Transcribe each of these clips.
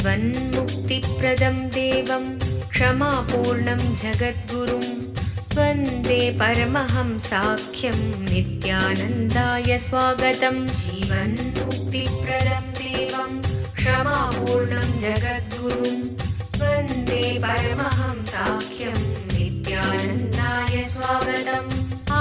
जीवन्मुक्तिप्रदं देवं क्षमापूर्णं जगद्गुरुं वन्दे परमहंसाख्यं नित्यानन्दाय स्वागतं। जीवन्मुक्तिप्रदं देवं क्षमापूर्णं जगद्गुरुं वन्दे परमहंसाख्यं नित्यानन्दाय स्वागतम्।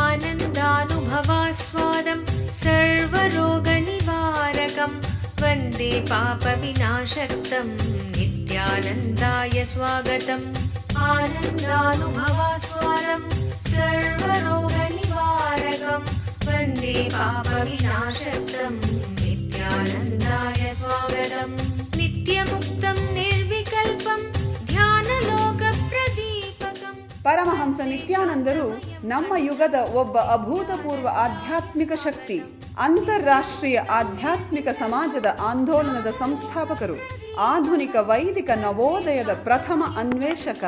आनन्दानुभवास्वादं सर्वरोगनिवारकं वन्दे पापविनाशक्तं नित्यानन्दाय स्वागतम्। आनन्दानुभवास्वादं सर्वरोगनिवारकं वन्दे पापविनाशक्तं नित्यानन्दाय स्वागतम्। नित्यमुक्तं निर्विकल्पं ಧ್ಯಾನಲೋಕಪ್ರದೀಪಕಂ। ಪರಮಹಂಸ ನಿತ್ಯಾನಂದರು ನಮ್ಮ ಯುಗದ ಒಬ್ಬ ಅಭೂತಪೂರ್ವ ಆಧ್ಯಾತ್ಮಿಕ ಶಕ್ತಿ, ಅಂತಾರಾಷ್ಟ್ರೀಯ ಆಧ್ಯಾತ್ಮಿಕ ಸಮಾಜದ ಆಂದೋಲನದ ಸಂಸ್ಥಾಪಕರು, ಆಧುನಿಕ ವೈದಿಕ ನವೋದಯದ ಪ್ರಥಮ ಅನ್ವೇಷಕ,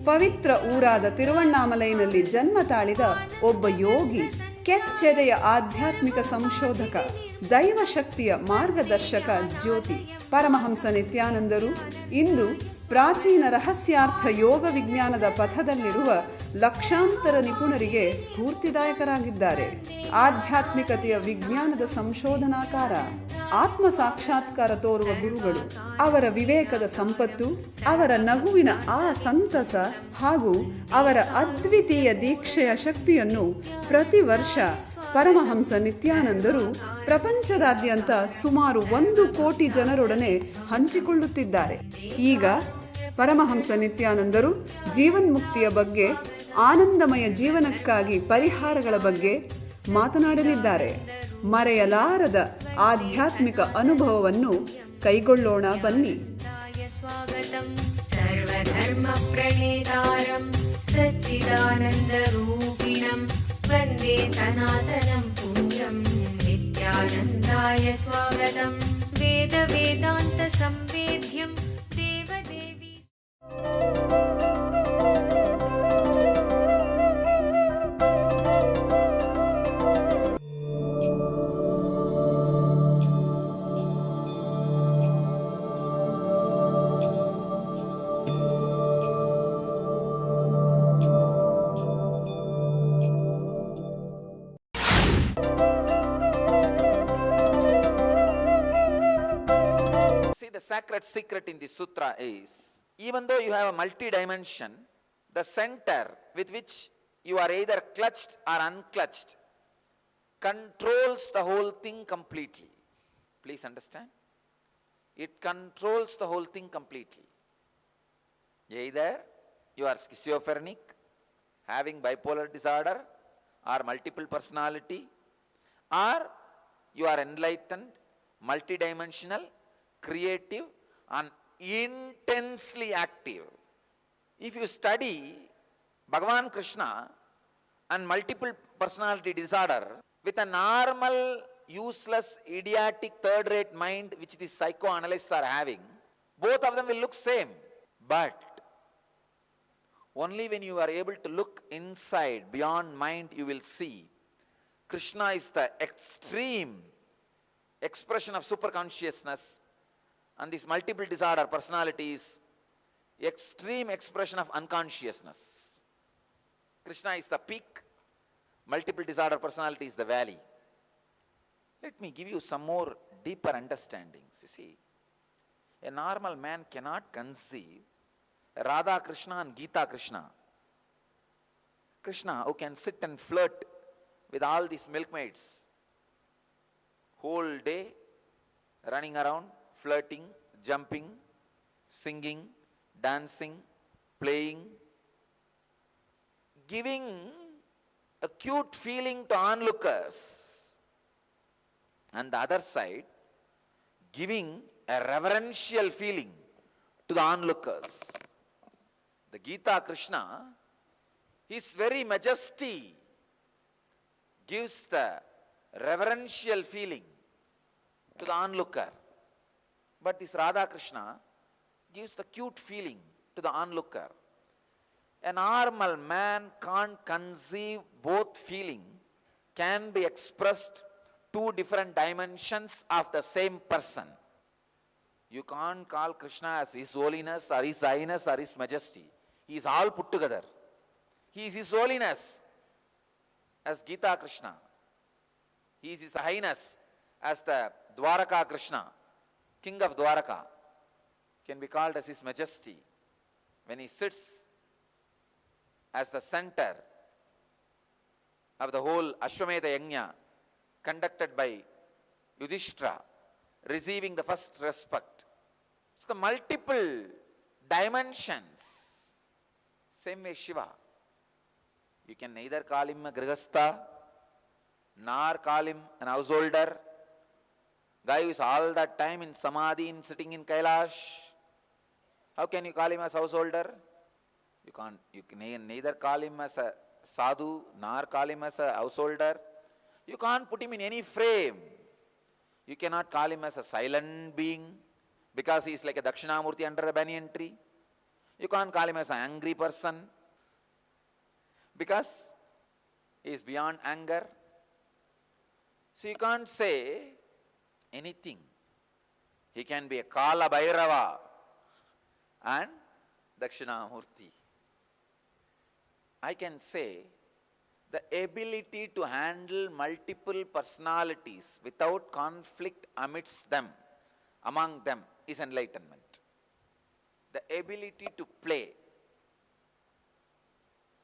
ಪವಿತ್ರ ಊರಾದ ತಿರುವಣ್ಣಾಮಲೈನಲ್ಲಿ ಜನ್ಮ ತಾಳಿದ ಒಬ್ಬ ಯೋಗಿ, ಕೆಚ್ಚೆದೆಯ ಆಧ್ಯಾತ್ಮಿಕ ಸಂಶೋಧಕ, ದೈವಶಕ್ತಿಯ ಮಾರ್ಗದರ್ಶಕ ಜ್ಯೋತಿ. ಪರಮಹಂಸ ನಿತ್ಯಾನಂದರು ಇಂದು ಪ್ರಾಚೀನ ರಹಸ್ಯಾರ್ಥ ಯೋಗ ವಿಜ್ಞಾನದ ಪಥದಲ್ಲಿರುವ ಲಕ್ಷಾಂತರ ನಿಪುಣರಿಗೆ ಸ್ಫೂರ್ತಿದಾಯಕರಾಗಿದ್ದಾರೆ. ಆಧ್ಯಾತ್ಮಿಕತೆಯ ವಿಜ್ಞಾನದ ಸಂಶೋಧನಾಕಾರ, ಆತ್ಮ ಸಾಕ್ಷಾತ್ಕಾರ ತೋರುವ ಗುರುಗಳು. ಅವರ ವಿವೇಕದ ಸಂಪತ್ತು, ಅವರ ನಗುವಿನ ಆ ಸಂತಸ ಹಾಗೂ ಅವರ ಅದ್ವಿತೀಯ ದೀಕ್ಷೆಯ ಶಕ್ತಿಯನ್ನು ಪ್ರತಿ ವರ್ಷ ಪರಮಹಂಸ ನಿತ್ಯಾನಂದರು ಪ್ರಪಂಚದಾದ್ಯಂತ ಸುಮಾರು 1 ಕೋಟಿ ಜನರೊಡನೆ ಹಂಚಿಕೊಳ್ಳುತ್ತಿದ್ದಾರೆ. ಈಗ ಪರಮಹಂಸ ನಿತ್ಯಾನಂದರು ಜೀವನ್ಮುಕ್ತಿಯ ಬಗ್ಗೆ, ಆನಂದಮಯ ಜೀವನಕ್ಕಾಗಿ ಪರಿಹಾರಗಳ ಬಗ್ಗೆ ಮಾತನಾಡಲಿದ್ದಾರೆ. ಮರೆಯಲಾರದ ಆಧ್ಯಾತ್ಮಿಕ ಅನುಭವವನ್ನು ಕೈಗೊಳ್ಳೋಣ ಬನ್ನಿ. ಸರ್ವಧರ್ಮ ಪ್ರಣೇತಾರಂ ಸಚ್ಚಿದಾನಂದರೂಪಿಣಂ ವಂದೇ ಸನಾತನಂ ಪುಣ್ಯಂ ನಿತ್ಯಾನಂದಾಯ ಸ್ವಾಗತಂ. ವೇದ ವೇದಾಂತ ಸಂವೇದ್ಯಂ ದೇವದೇವಿ. The sacred secret in the sutra is, even though you have a multi-dimension, the center with which you are either clutched or unclutched controls the whole thing completely. Please understand? It controls the whole thing completely. Either you are schizophrenic, having bipolar disorder or multiple personality, or you are enlightened, multidimensional, creative and intensely active. If you study Bhagavan Krishna and multiple personality disorder with a normal, useless, idiotic, third-rate mind which the psychoanalysts are having, both of them will look same. But only when you are able to look inside, beyond mind, you will see Krishna is the extreme expression of superconsciousness, and this multiple disorder personality is extreme expression of unconsciousness. Krishna is the peak, multiple disorder personality is the valley. Let me give you some more deeper understandings. You see, a normal man cannot conceive Radha Krishna and Geeta Krishna. Krishna who can sit and flirt with all these milkmaids whole day, running around, flirting, jumping, singing, dancing, playing, giving a cute feeling to onlookers, and the other side giving a reverential feeling to the onlookers. The Geeta Krishna, his very majesty gives the reverential feeling to the onlooker. But this Radha Krishna gives the cute feeling to the onlooker. A normal man can't conceive both feeling can be expressed 2 different dimensions of the same person. You can't call Krishna as His Holiness or His Highness or His Majesty. He is all put together. He is His Holiness as Gita Krishna. He is His Highness as the Dwaraka Krishna, King of Dwaraka. Can be called as His Majesty when He sits as the center of the whole Ashwamedha Yajna conducted by Yudhishthira, receiving the first respect. So the multiple dimensions. Same way Shiva. You can neither call him a grihastha, nor call him an householder. Guy who is all that time in samadhi, sitting in Kailash. How can you call him as householder? You can't. You can neither call him as a sadhu, nor call him as a householder. You can't put him in any frame. You cannot call him as a silent being because he is like a Dakshinamurti under the banyan tree. You can't call him as an angry person because he is beyond anger. So you can't say anything. He can be a Kala Bhairava and Dakshinamurti. I can say the ability to handle multiple personalities without conflict amidst them, among them, is enlightenment. The ability to play.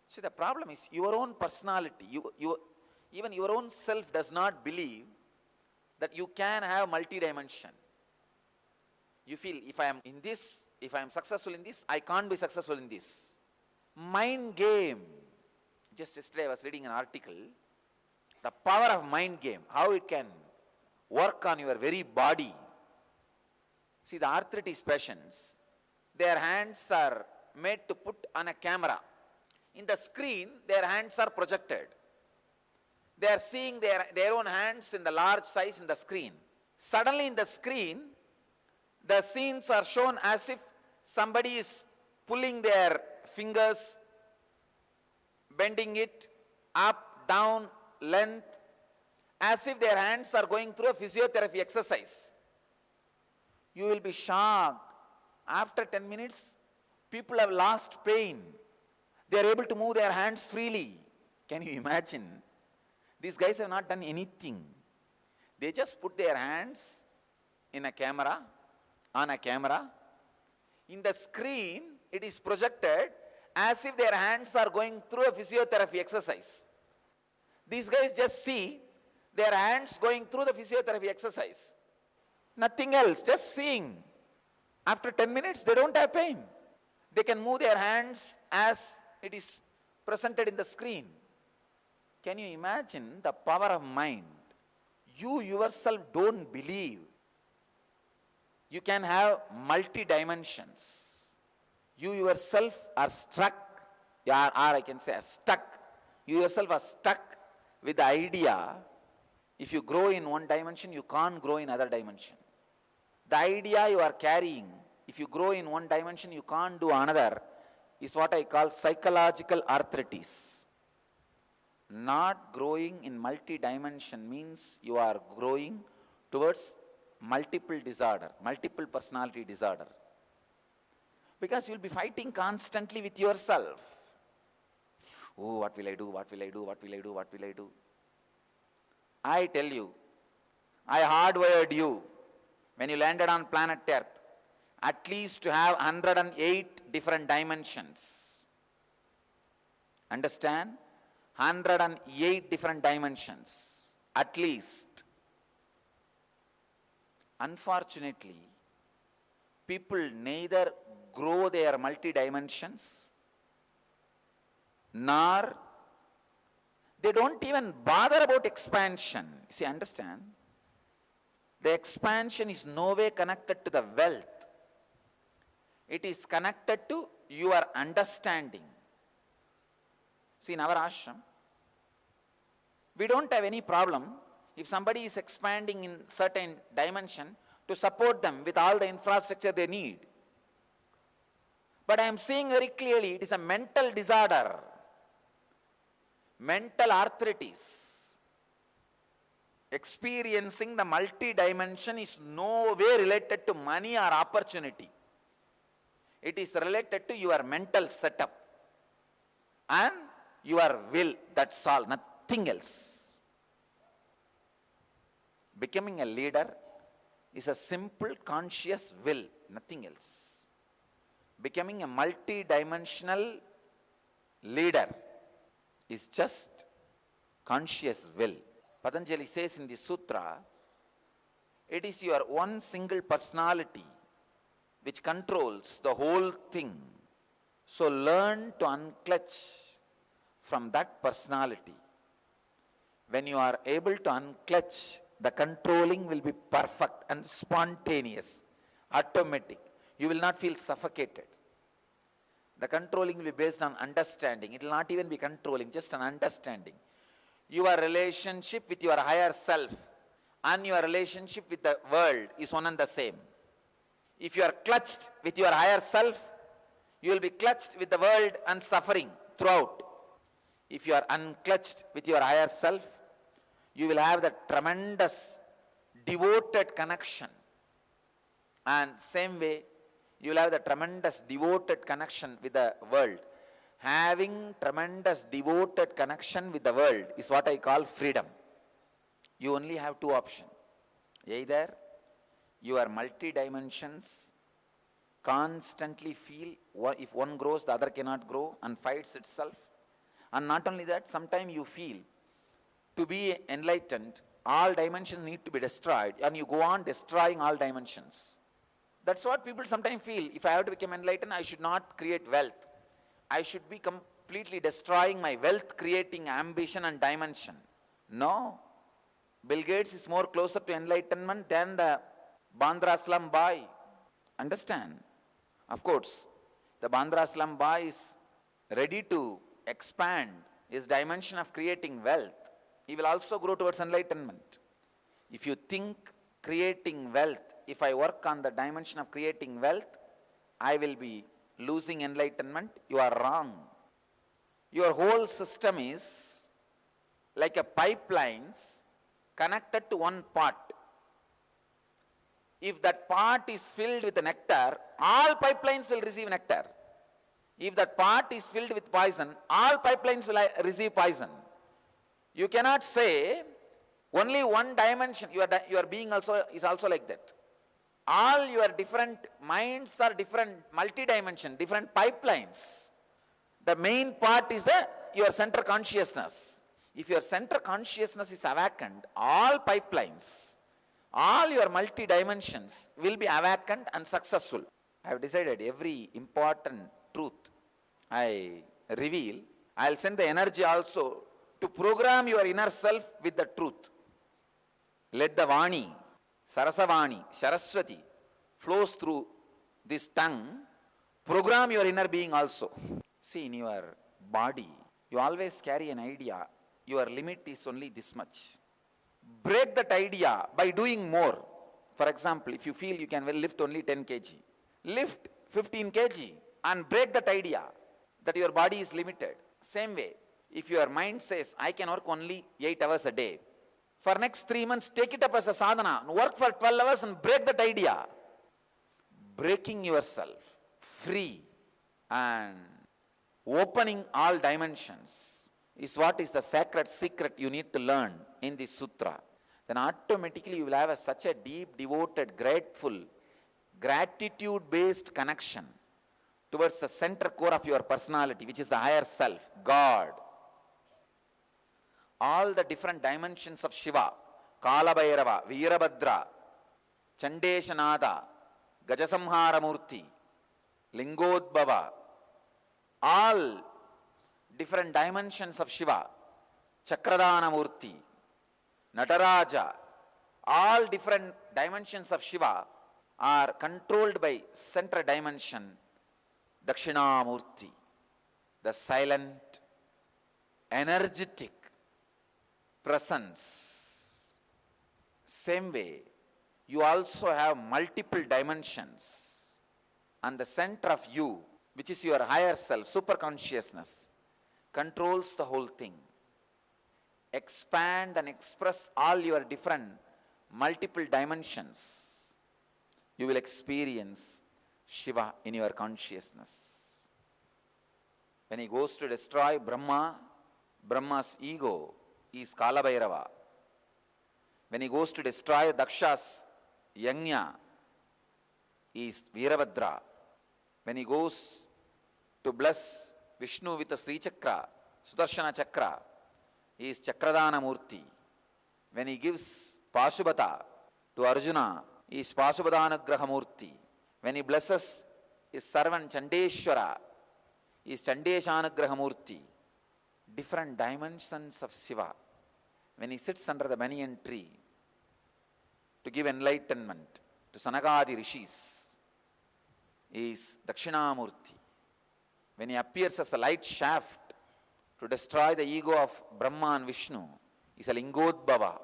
See, the problem is your own personality, even your own self does not believe that you can have multi-dimension. You feel, if I am in this, if I am successful in this, I can't be successful in this. Mind game. Just yesterday I was reading an article, the power of mind game, how it can work on your very body. See, the arthritis patients, their hands are made to put on a camera. In the screen, their hands are projected. They are seeing their own hands in the large size in the screen. Suddenly in the screen, the scenes are shown as if somebody is pulling their fingers, bending it up, down, length, as if their hands are going through a physiotherapy exercise. You will be shocked. After 10 minutes, people have lost pain. They are able to move their hands freely. Can you imagine? These guys have not done anything. They just put their hands in a camera, on a camera. In the screen, it is projected as if their hands are going through a physiotherapy exercise. These guys just see their hands going through the physiotherapy exercise. Nothing else, just seeing. After 10 minutes, they don't have pain. They can move their hands as it is presented in the screen. Can you imagine the power of mind? You yourself don't believe you can have multi-dimensions. You yourself are struck, or I can say stuck. You yourself are stuck with the idea, if you grow in one dimension, you can't grow in other dimension. The idea you are carrying, if you grow in one dimension, you can't do another, is what I call psychological arthritis. Not growing in multi-dimension means you are growing towards multiple disorder, multiple personality disorder. Because you will be fighting constantly with yourself. Oh, what will I do? What will I do? What will I do? What will I do? I tell you, I hardwired you when you landed on planet Earth at least to have 108 different dimensions. Understand? 108 different dimensions, at least. Unfortunately, people neither grow their multi-dimensions, nor they don't even bother about expansion. See, understand? The expansion is no way connected to the wealth. It is connected to your understanding. See, in our ashram, we don't have any problem if somebody is expanding in certain dimension to support them with all the infrastructure they need. But I am seeing very clearly it is a mental disorder, mental arthritis. experiencing the multi-dimension is no way related to money or opportunity. It is related to your mental setup and your will. That's all, nothing else. Becoming a leader is a simple conscious will, nothing else. Becoming a multi-dimensional leader is just conscious will. Patanjali says in the sutra, it is your one single personality which controls the whole thing. So learn to unclutch from that personality. When you are able to unclutch, the controlling will be perfect and spontaneous, automatic. You will not feel suffocated. The controlling will be based on understanding. It will not even be controlling, just an understanding. Your relationship with your higher self and your relationship with the world is one and the same. If you are clutched with your higher self, you will be clutched with the world and suffering throughout. If you are unclutched with your higher self, you will have that tremendous devoted connection. And same way, you will have the tremendous devoted connection with the world. Having tremendous devoted connection with the world is what I call freedom. You only have two options. Either your multi-dimensions constantly feel, if one grows, the other cannot grow and fights itself. And not only that, sometimes you feel to be enlightened, all dimensions need to be destroyed, and you go on destroying all dimensions. That's what people sometimes feel. If I have to become enlightened, I should not create wealth. I should be completely destroying my wealth creating ambition and dimension. No. Bill Gates is more closer to enlightenment than the Bandra slum boy. Understand? Of course, the Bandra slum boy is ready to expand his dimension of creating wealth. He will also grow towards enlightenment. If you think creating wealth, if I work on the dimension of creating wealth, I will be losing enlightenment, you are wrong. Your whole system is like a pipelines connected to one pot. If that pot is filled with nectar, all pipelines will receive nectar. If that pot is filled with poison, all pipelines will receive poison. You cannot say only one dimension. Your being also is also like that. All your different minds are different, multi-dimension, different pipelines. The main part is your center consciousness. If your center consciousness is awakened, all pipelines, all your multi-dimensions will be awakened and successful. I have decided every important truth I reveal, I will send the energy also to program your inner self with the truth. Let the Vani, Sarasavani, Saraswati flows through this tongue, program your inner being also. See, in your body, you always carry an idea. Your limit is only this much. Break that idea by doing more. For example, if you feel you can lift only 10 kg, lift 15 kg and break that idea that your body is limited. Same way, if your mind says, I can work only 8 hours a day, for next 3 months, take it up as a sadhana. Work for 12 hours and break that idea. Breaking yourself free and opening all dimensions is what is the sacred secret you need to learn in this sutra. Then automatically you will have such a deep, devoted, grateful, gratitude-based connection towards the center core of your personality, which is the higher self, God. All the different dimensions of Shiva, Kala Bhairava, Veerabhadra, Chandeshanada, Gajasamhara Murti, Lingodbhava, all different dimensions of Shiva, Chakradhana Murti, Nataraja, all different dimensions of Shiva are controlled by center dimension, Dakshinamurti, the silent, energetic presence. Same way, you also have multiple dimensions, and the center of you, which is your higher self, super consciousness, controls the whole thing. expand and express all your different multiple dimensions, you will experience Shiva in your consciousness. When he goes to destroy Brahma, Brahma's ego is Kalabhairava. When he goes to destroy Daksha's Yajna, is Veerabhadra. When he goes to bless Vishnu with a Sri Chakra, Sudarshana Chakra, he is Chakradana Murti. When he gives Pashubhata to Arjuna, he is Pashubhadanugraha Murti. When he blesses his servant Chandeshwara, he is Chandeshanugraha Murti. Different dimensions of Shiva. When he sits under the banyan tree to give enlightenment to Sanagadi Rishis, he is Dakshinamurti. When he appears as a light shaft to destroy the ego of Brahma and Vishnu, he is a Lingodbhava.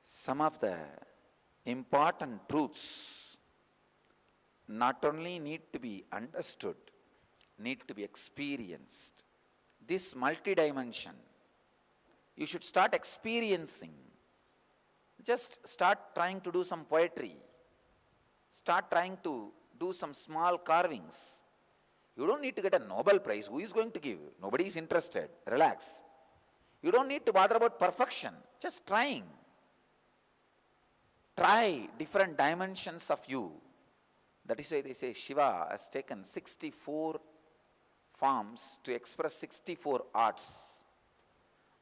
Some of the important truths not only need to be understood, need to be experienced. This multi-dimension, you should start experiencing. Just start trying to do some poetry. Start trying to do some small carvings. You don't need to get a Nobel Prize. Who is going to give? Nobody is interested. Relax. You don't need to bother about perfection. Just trying. Try different dimensions of you. That is why they say Shiva has taken 64 forms to express 64 arts.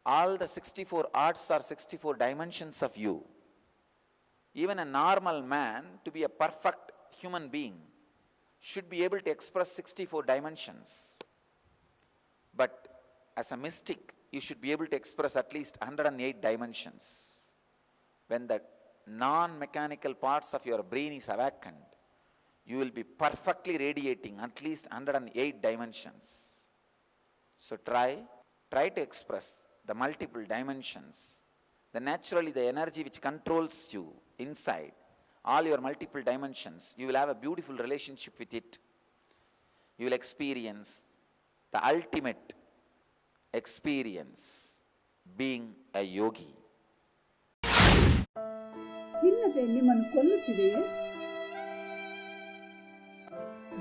All the 64 arts are 64 dimensions of you. Even a normal man, to be a perfect human being, should be able to express 64 dimensions. But as a mystic, you should be able to express at least 108 dimensions. When the non-mechanical parts of your brain is awakened, you will be perfectly radiating at least 108 dimensions. So try to express the multiple dimensions. Then naturally the energy which controls you inside, all your multiple dimensions, you will have a beautiful relationship with it. You will experience the ultimate experience, being a yogi. ಖಿನ್ನತೆ ನಿಮ್ಮನ್ನು ಕೊಲ್ಲುತ್ತಿದೆಯೇ?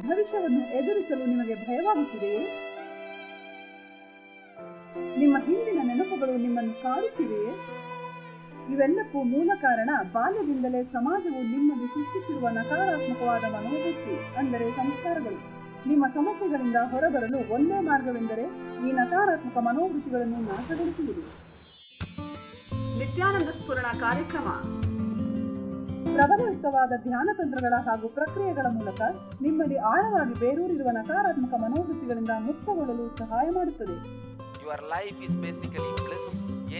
ಭವಿಷ್ಯವನ್ನು ಎದುರಿಸಲು ನಿಮಗೆ ಭಯವಾಗುತ್ತಿದೆಯೇ? ನಿಮ್ಮ ಹಿಂದಿನ ನೆನಪುಗಳು ನಿಮ್ಮನ್ನು ಕಾಡುತ್ತಿವೆಯೇ? ಇವೆಲ್ಲಕ್ಕೂ ಮೂಲ ಕಾರಣ ಬಾಲ್ಯದಿಂದಲೇ ಸಮಾಜವು ನಿಮ್ಮಲ್ಲಿ ಸೃಷ್ಟಿಸಿರುವ ನಕಾರಾತ್ಮಕವಾದ ಮನೋವೃತ್ತಿ, ಅಂದರೆ ಸಂಸ್ಕಾರಗಳು. ನಿಮ್ಮ ಸಮಸ್ಯೆಗಳಿಂದ ಹೊರಬರಲು ಒಂದೇ ಮಾರ್ಗವೆಂದರೆ ಈ ನಕಾರಾತ್ಮಕ ಮನೋವೃತ್ತಿಗಳನ್ನು ನಾಶಗೊಳಿಸುವುದು. ನಿತ್ಯಾನಂದ ಸ್ಫುರಣ ಕಾರ್ಯಕ್ರಮ ಪ್ರಬಲಯುಕ್ತವಾದ ಧ್ಯಾನ ತಂತ್ರಗಳ ಹಾಗೂ ಪ್ರಕ್ರಿಯೆಗಳ ಮೂಲಕ ನಿಮ್ಮಲ್ಲಿ ಆಳವಾಗಿ ಬೇರೂರಿರುವ ನಕಾರಾತ್ಮಕ ಮನೋವೃತ್ತಿಗಳಿಂದ ಮುಕ್ತಗೊಳ್ಳಲು ಸಹಾಯ ಮಾಡುತ್ತದೆ. Your life is basically bliss.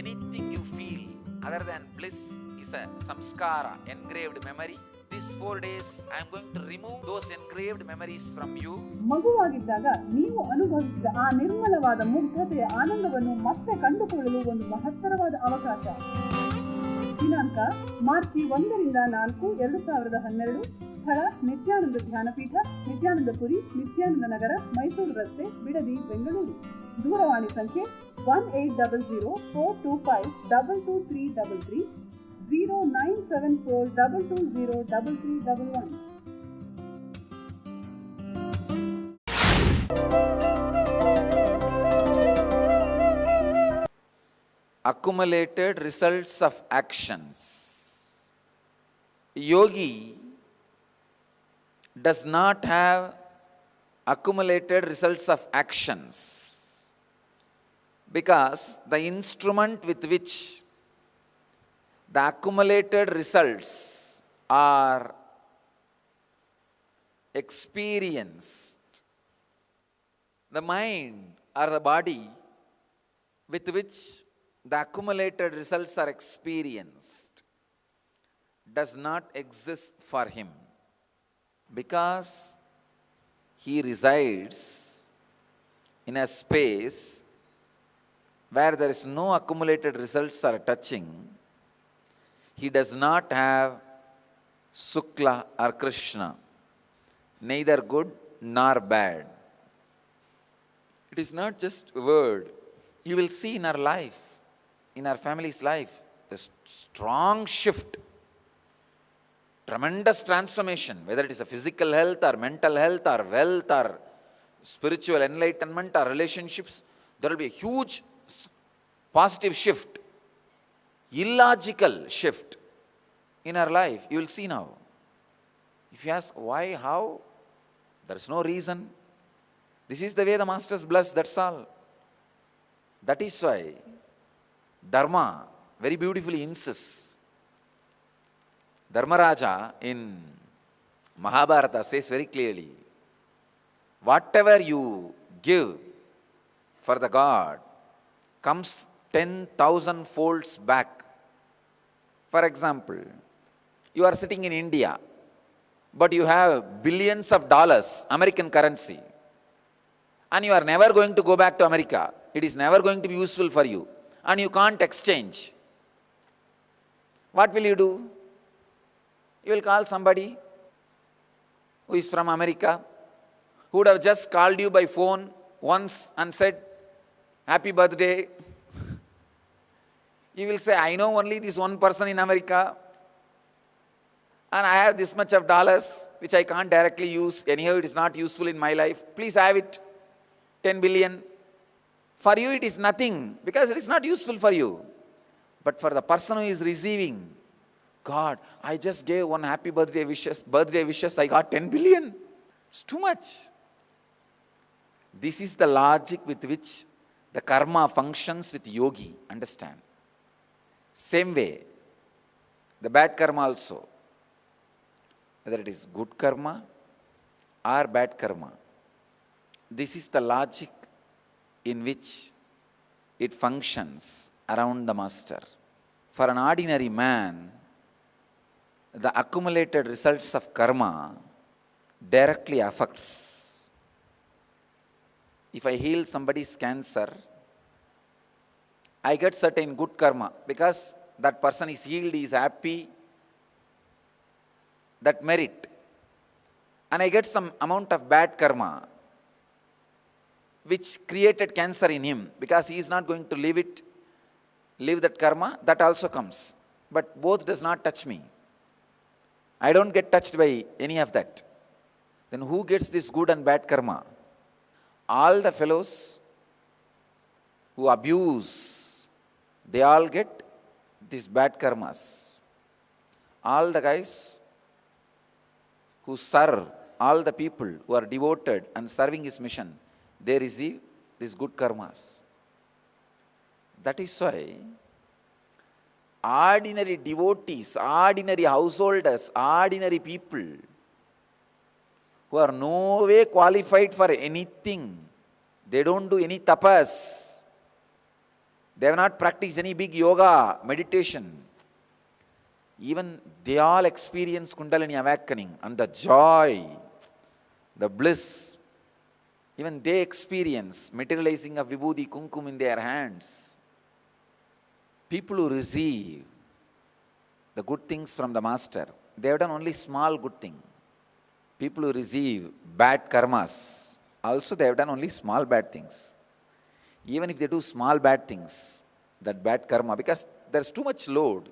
Anything you feel other than bliss is a samskara, engraved memory. These 4 days I am going to remove those engraved memories from you. ಮಗುವಾಗಿದ್ದಾಗ ನೀವು ಅನುಭವಿಸಿದ ಆ ನಿರ್ಮಲವಾದ ಮುಗ್ಧತೆಯ ಆನಂದವನ್ನು ಮತ್ತೆ ಕಂಡುಕೊಳ್ಳಲು ಒಂದು ಮಹತ್ತರವಾದ ಅವಕಾಶ. ದಿನಾಂಕ ಮಾರ್ಚ್ 1 ರಿಂದ 4, 2012. ಸ್ಥಳ ನಿತ್ಯಾನಂದ ಧ್ಯಾನಪೀಠ, ನಿತ್ಯಾನಂದಪುರಿ, ನಿತ್ಯಾನಂದ ನಗರ, ಮೈಸೂರು ರಸ್ತೆ, ಬಿಡದಿ, ಬೆಂಗಳೂರು. ದೂರವಾಣಿ ಸಂಖ್ಯೆ 1800-425-22333, 0974-220-3311. Accumulated results of actions. Yogi does not have accumulated results of actions, because the instrument with which the accumulated results are experienced, the mind or the body with which the accumulated results are experienced, does not exist for him, because he resides in a space where there is no accumulated results are touching. He does not have Shukla or Krishna, neither good nor bad. It is not just a word, You will see in our life, in our family's life, a strong shift, tremendous transformation, whether it is a physical health or mental health or wealth or spiritual enlightenment or relationships. There will be a huge positive shift, illogical shift in our life. You will see now. If you ask why, how, there is no reason. This is the way the masters bless, that's all. That is why Dharma very beautifully insists. Dharmaraja in Mahabharata says very clearly, whatever you give for the God comes 10,000 folds back. For example, you are sitting in India, but you have billions of dollars, American currency, and you are never going to go back to America. It is never going to be useful for you, and you can't exchange. What will you do? You will call somebody who is from America, who would have just called you by phone once and said, happy birthday. You will say, I know only this one person in America, and I have this much of dollars, which I can't directly use. Anyhow, it is not useful in my life. Please have it, 10 billion. For you, it is nothing, because it is not useful for you. But for the person who is receiving, God, I just gave one happy birthday wishes, I got 10 billion. It's too much. This is the logic with which the karma functions with yogi, understand. Same way, the bad karma also, whether it is good karma or bad karma, this is the logic in which it functions around the master. For an ordinary man, the accumulated results of karma directly affects. If I heal somebody's cancer, I get certain good karma because that person is healed, he is happy, that merit. And I get some amount of bad karma which created cancer in him because he is not going to live that karma, that also comes. But both does not touch me. I don't get touched by any of that. Then who gets this good and bad karma? All the fellows who abuse, they all get these bad karmas. All the guys who serve, all the people who are devoted and serving his mission, they receive these good karmas. That is why ordinary devotees, ordinary householders, ordinary people who are no way qualified for anything, they don't do any tapas, they have not practiced any big yoga, meditation, even they all experience Kundalini awakening and the joy, the bliss. Even they experience materializing of Vibhuti Kumkum in their hands. People who receive the good things from the master, they have done only small good thing. People who receive bad karmas, also they have done only small bad things. Even if they do small bad things, that bad karma, because there is too much load.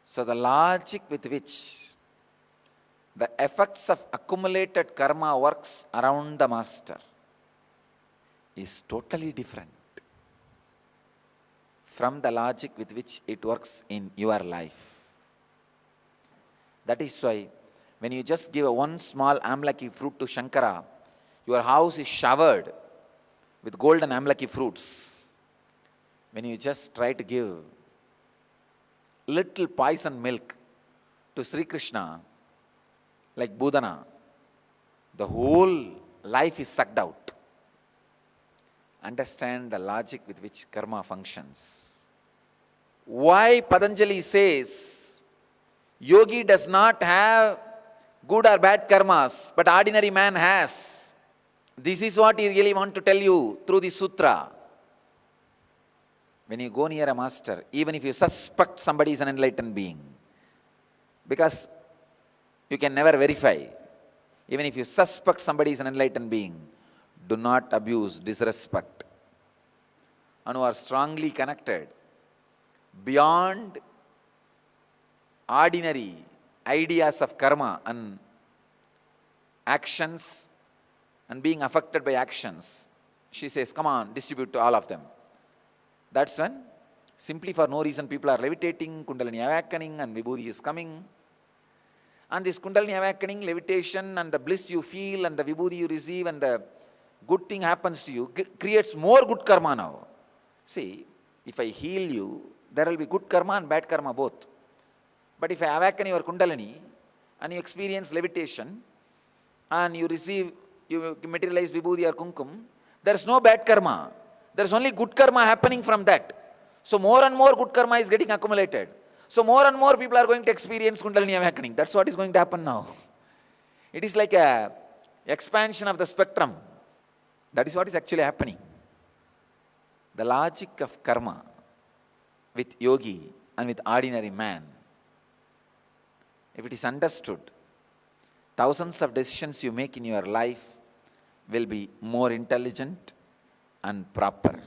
So the logic with which the effects of accumulated karma works around the master is totally different from the logic with which it works in your life. That is why when you just give one small amlaki fruit to Shankara, your house is showered with golden amlaki fruits. When you just try to give little poison milk to Sri Krishna, like Budana, the whole life is sucked out. Understand the logic with which karma functions. Why Patanjali says yogi does not have good or bad karmas, but ordinary man has. This is what he really wants to tell you through the sutra. When you go near a master, even if you suspect somebody is an enlightened being, because you can never verify, even if you suspect somebody is an enlightened being, do not abuse, disrespect. and who are strongly connected beyond ordinary ideas of karma and actions and being affected by actions, she says, come on, distribute to all of them. That's when, simply for no reason, people are levitating, Kundalini awakening, and Vibhuti is coming. And this Kundalini awakening, levitation, and the bliss you feel, and the Vibhuti you receive, and the good thing happens to you, creates more good karma now. See, if I heal you, there will be good karma and bad karma both. But if I awaken your Kundalini, and you experience levitation, and you receive, you materialize Vibhuti or Kumkum, there is no bad karma. There is only good karma happening from that. So more and more good karma is getting accumulated. So more and more people are going to experience Kundalini awakening. That's what is going to happen now. It is like a expansion of the spectrum. That is what is actually happening. The logic of karma with yogi and with ordinary man, if it is understood, thousands of decisions you make in your life will be more intelligent and proper.